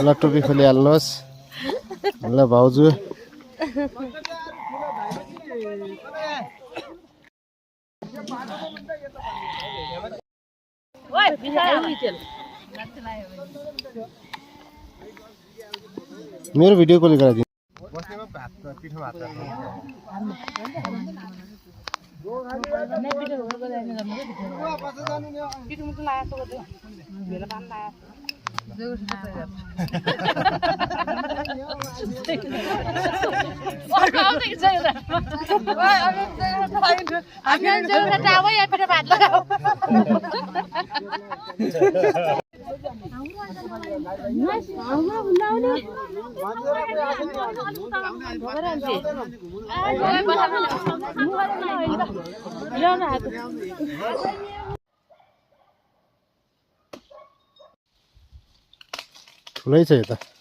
ल टोपी खोलिहाल्नुहोस् ल भाउजू मेरो भिडियो कल गराइदिनु ठुलै छ यो त